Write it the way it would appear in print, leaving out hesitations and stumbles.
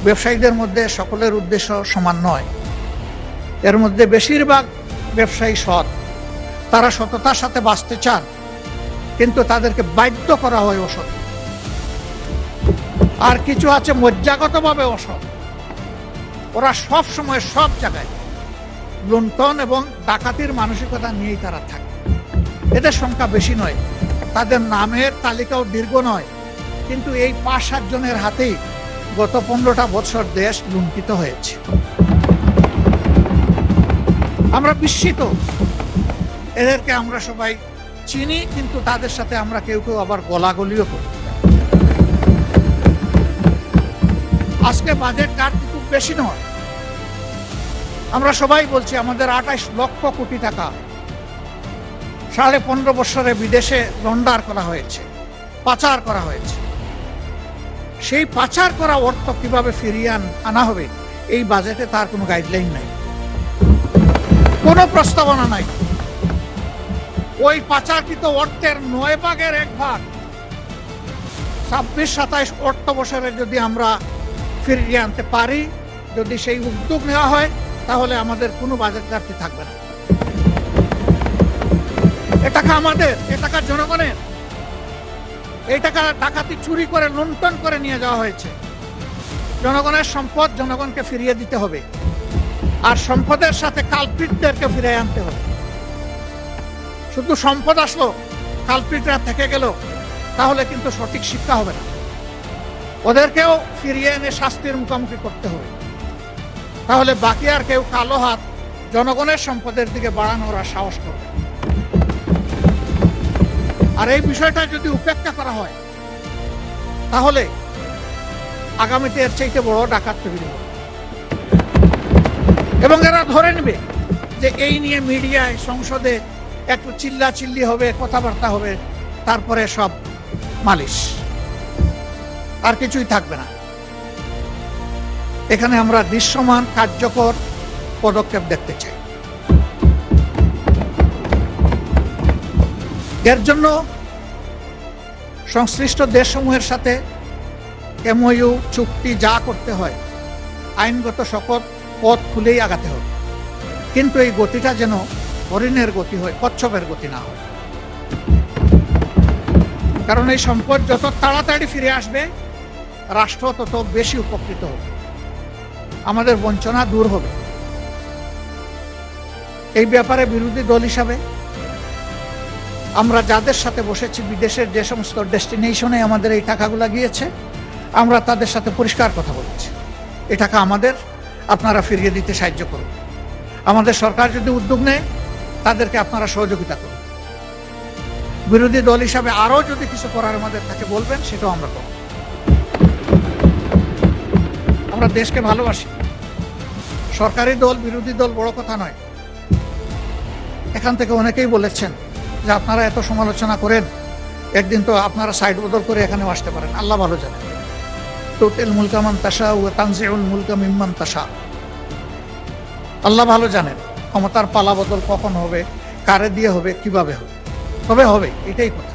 ব্যবসায়ীদের মধ্যে সকলের উদ্দেশ্য সমান নয়। এর মধ্যে বেশিরভাগ ব্যবসায়ী সৎ, তারা সততার সাথে বাঁচতে চান, কিন্তু তাদেরকে বাধ্য করা হয় অসৎ। আর কিছু আছে মজ্জাগতভাবে অসৎ, ওরা সব সময় সব জায়গায় লুণ্ঠন এবং ডাকাতির মানসিকতা নিয়েই তারা থাকে। এদের সংখ্যা বেশি নয়, তাদের নামের তালিকাও দীর্ঘ নয়, কিন্তু এই ৫-৭ জনের হাতেই গত ১৫টা বছর দেশ লুণ্ঠিত হয়েছে। আমরা বিস্মিত, এদেরকে আমরা সবাই চিনি, কিন্তু তাদের সাথে আমরা কেউ কেউ আবার গলাগলিও করি। আজকে বাজেট ঘাটতি খুব বেশি নয়, আমরা সবাই বলছি আমাদের ২৮ লক্ষ কোটি টাকা ১৫.৫ বছরে বিদেশে লন্ডার করা হয়েছে, পাচার করা হয়েছে। সেই পাচার করা অর্থ কিভাবে ফিরিয়ে আনা হবে, এই বাজেটে তার কোনো গাইডলাইন নাই, কোনো প্রস্তাবনা নাই। ওই পাচারকৃত অর্থের ৯ ভাগের ১ ভাগ ২৬-২৭ অর্থ বছরে যদি আমরা ফিরিয়ে আনতে পারি, যদি সেই উদ্যোগ নেওয়া হয়, তাহলে আমাদের কোনো বাজেট ঘাটতি থাকবে না। এ টাকা আমাদের, এ টাকা জনগণের। এই টাকা ডাকাতি চুরি করে লুণ্ঠন করে নিয়ে যাওয়া হয়েছে। জনগণের সম্পদ জনগণকে ফিরিয়ে দিতে হবে, আর সম্পদের সাথে কালপ্রিটদেরকে ফিরিয়ে আনতে হবে। শুধু সম্পদ আসলো, কালপ্রিটরা থেকে গেল, তাহলে কিন্তু সঠিক শিক্ষা হবে না। ওদেরকেও ফিরিয়ে এনে শাস্তির মুখোমুখি করতে হবে, তাহলে বাকি আর কেউ কালো হাত জনগণের সম্পদের দিকে বাড়ানোর আর সাহস করবে। আর এই বিষয়টা যদি উপেক্ষা করা হয়, তাহলে আগামীতে এর চাইতে বড় ডাকাত তৈরি হবে। এবং এরা ধরে নেবে যে এই নিয়ে মিডিয়ায়, সংসদে একটু চিল্লাচিল্লি হবে, কথাবার্তা হবে, তারপরে সব মালিশ, আর কিছুই থাকবে না। এখানে আমরা দৃশ্যমান কার্যকর পদক্ষেপ দেখতে চাই। এর জন্য সংশ্লিষ্ট দেশসমূহের সাথে এমওইউ, চুক্তি যা করতে হয়, আইনগত সকল পথ খুলেই আগাতে হবে। কিন্তু এই গতিটা যেন হরিণের গতি হয়, কচ্ছপের গতি না হয়। কারণ এই সম্পদ যত তাড়াতাড়ি ফিরে আসবে, রাষ্ট্র তত বেশি উপকৃত হবে, আমাদের বঞ্চনা দূর হবে। এই ব্যাপারে বিরোধী দল হিসাবে আমরা যাদের সাথে বসেছি, বিদেশের যে সমস্ত ডেস্টিনেশনে আমাদের এই টাকাগুলো গিয়েছে, আমরা তাদের সাথে পরিষ্কার কথা বলেছি, এই টাকা আমাদের, আপনারা ফিরিয়ে দিতে সাহায্য করুন। আমাদের সরকার যদি উদ্যোগ নেয়, তাদেরকে আপনারা সহযোগিতা করুন। বিরোধী দল হিসাবে আরও যদি কিছু করার আমাদের থাকে বলবেন, সেটাও আমরা করব। আমরা দেশকে ভালোবাসি। সরকারি দল, বিরোধী দল বড় কথা নয়। এখান থেকে অনেকেই বলেছেন যে আপনারা এত সমালোচনা করেন, একদিন তো আপনারা সাইড বদল করে এখানেও আসতে পারেন। আল্লাহ ভালো জানেন। তুতিল মুলকা মান তাশা ওয়া তানজিউল মুলকা মিম্মান তাশা। আল্লাহ ভালো জানেন ক্ষমতার পালা বদল কখন হবে, কারে দিয়ে হবে, কিভাবে হবে, তবে হবে, এটাই কথা।